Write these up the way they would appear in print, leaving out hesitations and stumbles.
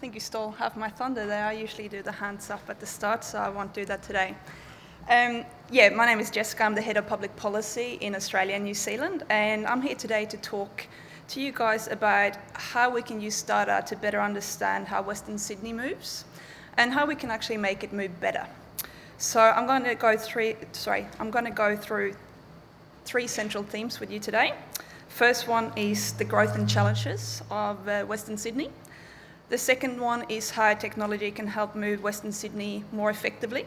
think you stole half my thunder there. I usually do the hands up at the start, so I won't do that today. My name is Jessika. I'm the Head of Public Policy in Australia and New Zealand, and I'm here today to talk to you guys about how we can use data to better understand how Western Sydney moves and how we can actually make it move better. So I'm going to go through three central themes with you today. First one is the growth and challenges of Western Sydney. The second one is how technology can help move Western Sydney more effectively.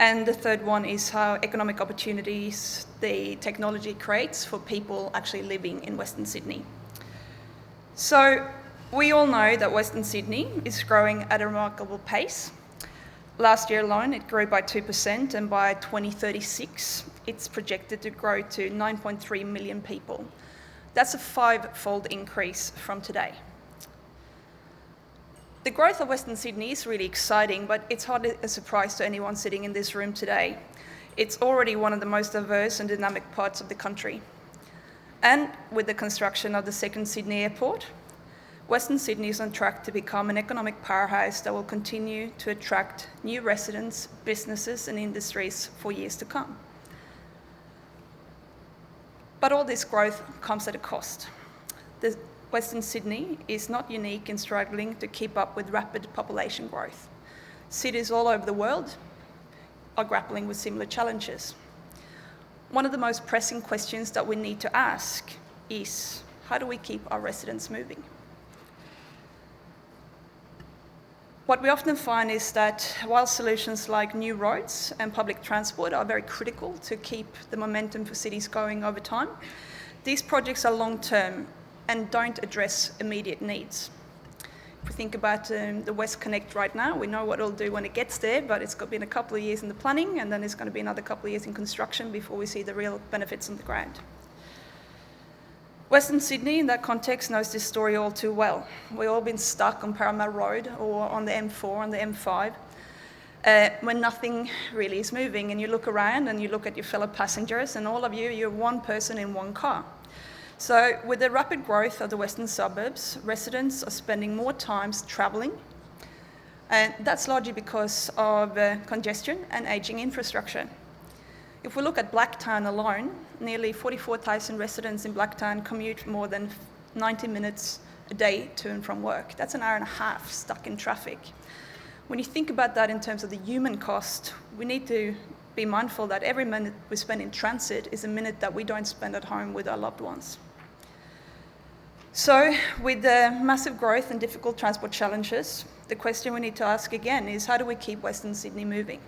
And the third one is how economic opportunities the technology creates for people actually living in Western Sydney. So we all know that Western Sydney is growing at a remarkable pace. Last year alone, it grew by 2%, and by 2036, it's projected to grow to 9.3 million people. That's a five-fold increase from today. The growth of Western Sydney is really exciting, but it's hardly a surprise to anyone sitting in this room today. It's already one of the most diverse and dynamic parts of the country. And with the construction of the second Sydney Airport, Western Sydney is on track to become an economic powerhouse that will continue to attract new residents, businesses and industries for years to come. But all this growth comes at a cost. Western Sydney is not unique in struggling to keep up with rapid population growth. Cities all over the world are grappling with similar challenges. One of the most pressing questions that we need to ask is, how do we keep our residents moving? What we often find is that while solutions like new roads and public transport are very critical to keep the momentum for cities going over time, these projects are long-term and don't address immediate needs. If we think about the West Connect right now, we know what it'll do when it gets there, but it's been a couple of years in the planning, and then it's going to be another couple of years in construction before we see the real benefits on the ground. Western Sydney, in that context, knows this story all too well. We've all been stuck on Parramatta Road or on the M4, on the M5, when nothing really is moving, and you look around and you look at your fellow passengers, and all of you, you're one person in one car. So with the rapid growth of the western suburbs, residents are spending more time travelling, and that's largely because of congestion and ageing infrastructure. If we look at Blacktown alone, nearly 44,000 residents in Blacktown commute more than 90 minutes a day to and from work. That's an hour and a half stuck in traffic. When you think about that in terms of the human cost, we need to be mindful that every minute we spend in transit is a minute that we don't spend at home with our loved ones. So with the massive growth and difficult transport challenges, the question we need to ask again is, how do we keep Western Sydney moving?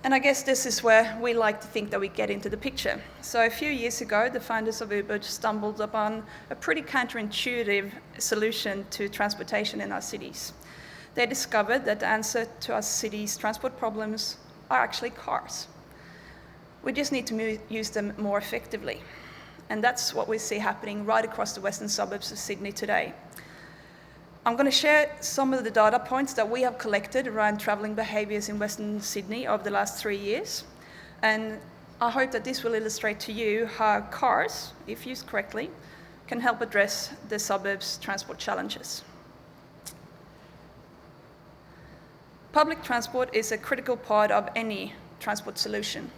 And I guess this is where we like to think that we get into the picture. So a few years ago, the founders of Uber stumbled upon a pretty counterintuitive solution to transportation in our cities. They discovered that the answer to our cities' transport problems are actually cars. We just need to use them more effectively. And that's what we see happening right across the western suburbs of Sydney today. I'm going to share some of the data points that we have collected around travelling behaviours in Western Sydney over the last 3 years. And I hope that this will illustrate to you how cars, if used correctly, can help address the suburbs' transport challenges. Public transport is a critical part of any transport solution.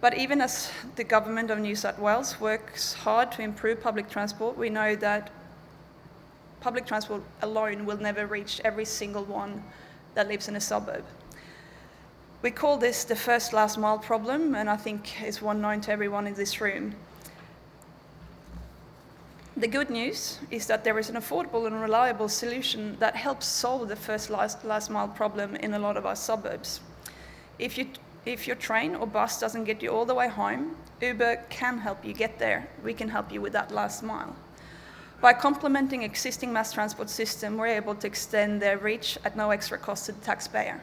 But even as the government of New South Wales works hard to improve public transport, we know that public transport alone will never reach every single one that lives in a suburb. We call this the first last mile problem, and I think it's one known to everyone in this room. The good news is that there is an affordable and reliable solution that helps solve the first last mile problem in a lot of our suburbs. If your train or bus doesn't get you all the way home, Uber can help you get there. We can help you with that last mile. By complementing existing mass transport system, we're able to extend their reach at no extra cost to the taxpayer.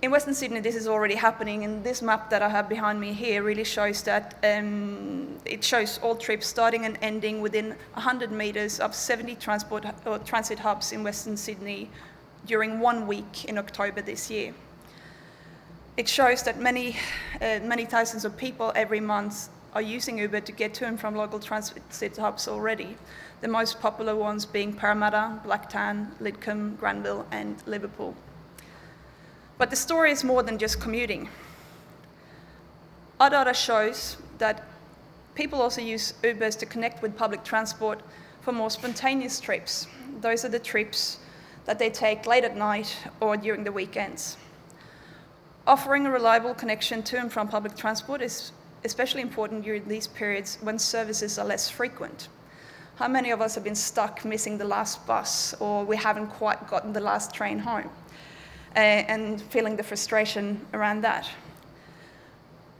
In Western Sydney, this is already happening, and this map that I have behind me here really shows that it shows all trips starting and ending within 100 metres of 70 transit hubs in Western Sydney during 1 week in October this year. It shows that many thousands of people every month are using Uber to get to and from local transit hubs already, the most popular ones being Parramatta, Blacktown, Lidcombe, Granville and Liverpool. But the story is more than just commuting. Our data shows that people also use Ubers to connect with public transport for more spontaneous trips. Those are the trips that they take late at night or during the weekends. Offering a reliable connection to and from public transport is especially important during these periods when services are less frequent. How many of us have been stuck missing the last bus, or we haven't quite gotten the last train home, and feeling the frustration around that?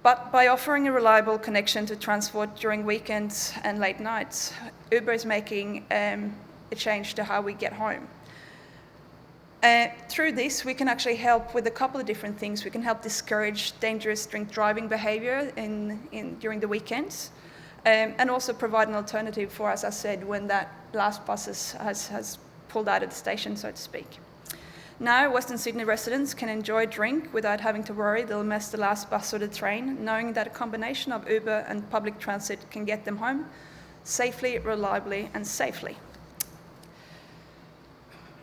But by offering a reliable connection to transport during weekends and late nights, Uber is making a change to how we get home. Through this, we can actually help with a couple of different things. We can help discourage dangerous drink driving behaviour during the weekends, and also provide an alternative for, as I said, when that last bus has pulled out of the station, so to speak. Now, Western Sydney residents can enjoy a drink without having to worry they'll miss the last bus or the train, knowing that a combination of Uber and public transit can get them home safely, reliably, and safely.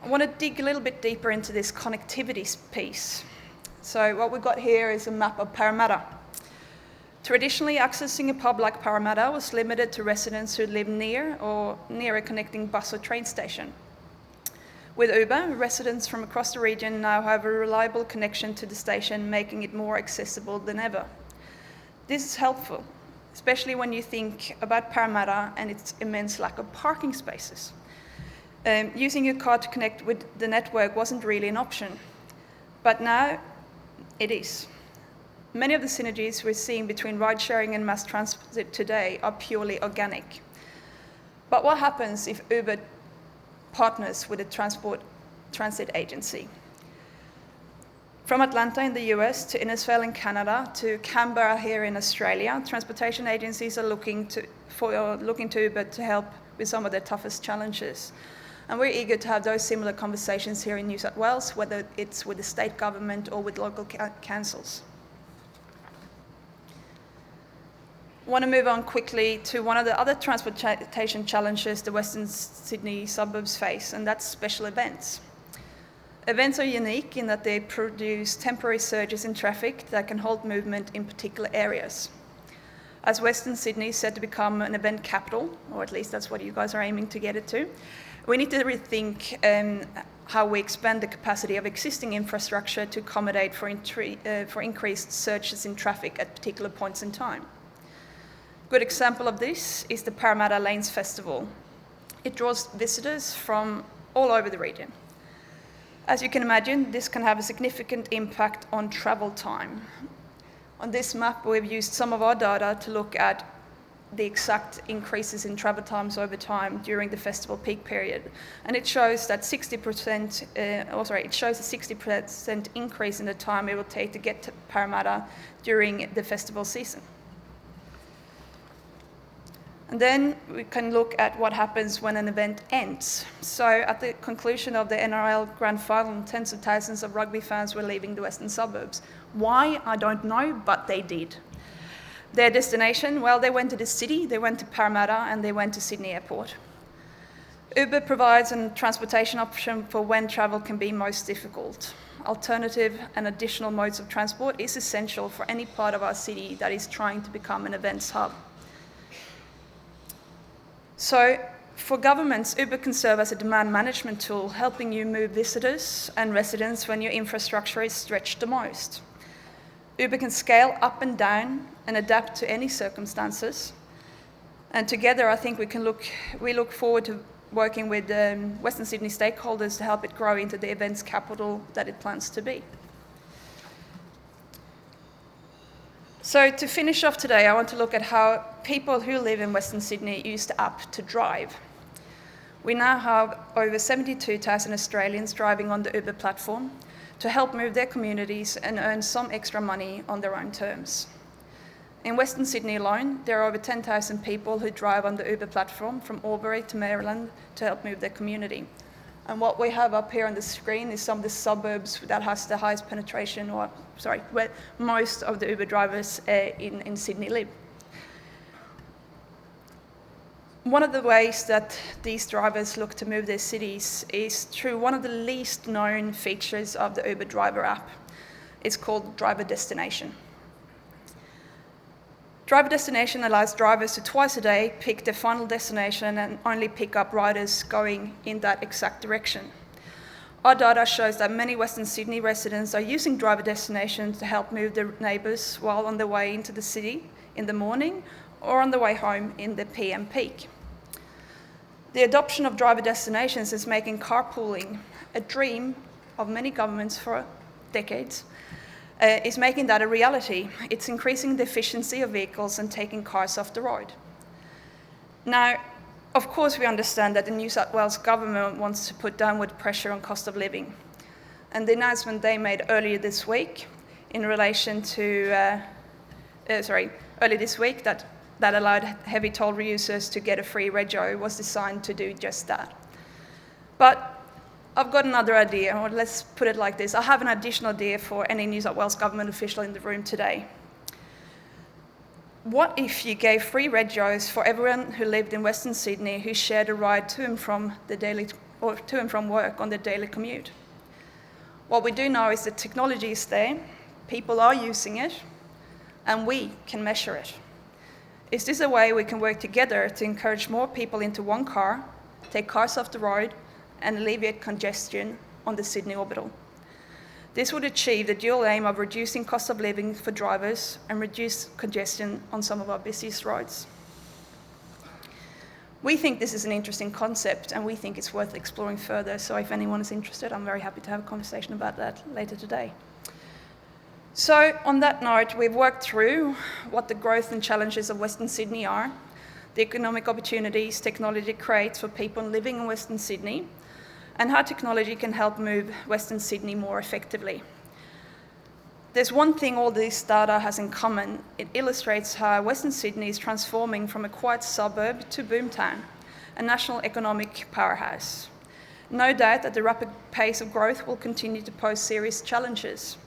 I want to dig a little bit deeper into this connectivity piece. So what we've got here is a map of Parramatta. Traditionally, accessing a pub like Parramatta was limited to residents who live near or near a connecting bus or train station. With Uber, residents from across the region now have a reliable connection to the station, making it more accessible than ever. This is helpful, especially when you think about Parramatta and its immense lack of parking spaces. Using your car to connect with the network wasn't really an option, but now it is. Many of the synergies we're seeing between ride-sharing and mass transit today are purely organic. But what happens if Uber partners with a transit agency? From Atlanta in the US to Innisfail in Canada to Canberra here in Australia, transportation agencies are looking to Uber to help with some of their toughest challenges. And we're eager to have those similar conversations here in New South Wales, whether it's with the state government or with local councils. I want to move on quickly to one of the other transportation challenges the Western Sydney suburbs face, and that's special events. Events are unique in that they produce temporary surges in traffic that can halt movement in particular areas. As Western Sydney is set to become an event capital, or at least that's what you guys are aiming to get it to, we need to rethink how we expand the capacity of existing infrastructure to accommodate for increased surges in traffic at particular points in time. Good example of this is the Parramatta Lanes Festival. It draws visitors from all over the region. As you can imagine, this can have a significant impact on travel time. On this map, we've used some of our data to look at the exact increases in travel times over time during the festival peak period. And it shows that 60%, it shows a 60% increase in the time it will take to get to Parramatta during the festival season. And then we can look at what happens when an event ends. So at the conclusion of the NRL Grand Final, tens of thousands of rugby fans were leaving the western suburbs. Why? I don't know, but they did. Their destination? Well, they went to the city, they went to Parramatta, and they went to Sydney Airport. Uber provides a transportation option for when travel can be most difficult. Alternative and additional modes of transport is essential for any part of our city that is trying to become an events hub. So for governments, Uber can serve as a demand management tool, helping you move visitors and residents when your infrastructure is stretched the most. Uber can scale up and down and adapt to any circumstances. And together, I think we look forward to working with Western Sydney stakeholders to help it grow into the events capital that it plans to be. So to finish off today, I want to look at how people who live in Western Sydney use the app to drive. We now have over 72,000 Australians driving on the Uber platform to help move their communities and earn some extra money on their own terms. In Western Sydney alone, there are over 10,000 people who drive on the Uber platform from Albury to Maryland to help move their community. And what we have up here on the screen is some of the suburbs that has the highest penetration, where most of the Uber drivers in Sydney live. One of the ways that these drivers look to move their cities is through one of the least known features of the Uber driver app. It's called driver destination. Driver destination allows drivers to twice a day pick their final destination and only pick up riders going in that exact direction. Our data shows that many Western Sydney residents are using driver destination to help move their neighbours while on their way into the city in the morning or on the way home in the PM peak. The adoption of driver destinations is making carpooling a dream of many governments for decades. Is making that a reality. It's increasing the efficiency of vehicles and taking cars off the road. Now, of course, we understand that the New South Wales government wants to put downward pressure on cost of living. And the announcement they made earlier this week in relation to, earlier this week that allowed heavy toll users to get a free rego was designed to do just that. But I've got another idea, or let's put it like this. I have an additional idea for any New South Wales government official in the room today. What if you gave free regos for everyone who lived in Western Sydney who shared a ride to and from work on their daily commute? What we do know is that technology is there, people are using it, and we can measure it. Is this a way we can work together to encourage more people into one car, take cars off the road, and alleviate congestion on the Sydney orbital? This would achieve the dual aim of reducing cost of living for drivers and reduce congestion on some of our busiest roads. We think this is an interesting concept and we think it's worth exploring further, so if anyone is interested, I'm very happy to have a conversation about that later today. So on that note, we've worked through what the growth and challenges of Western Sydney are, the economic opportunities technology creates for people living in Western Sydney, and how technology can help move Western Sydney more effectively. There's one thing all this data has in common. It illustrates how Western Sydney is transforming from a quiet suburb to BOOMTOWN, a national economic powerhouse. No doubt that the rapid pace of growth will continue to pose serious challenges.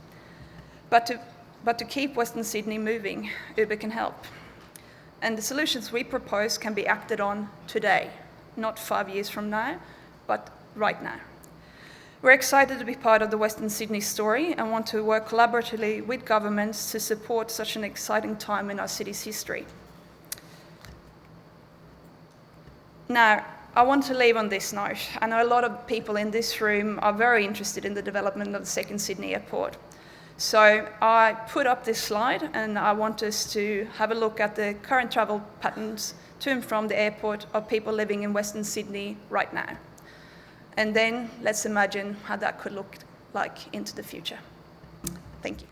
But to keep Western Sydney moving, Uber can help. And the solutions we propose can be acted on today, not 5 years from now, but right now. We're excited to be part of the Western Sydney story and want to work collaboratively with governments to support such an exciting time in our city's history. Now, I want to leave on this note. I know a lot of people in this room are very interested in the development of the second Sydney airport. So I put up this slide and I want us to have a look at the current travel patterns to and from the airport of people living in Western Sydney right now. And then let's imagine how that could look like into the future. Thank you.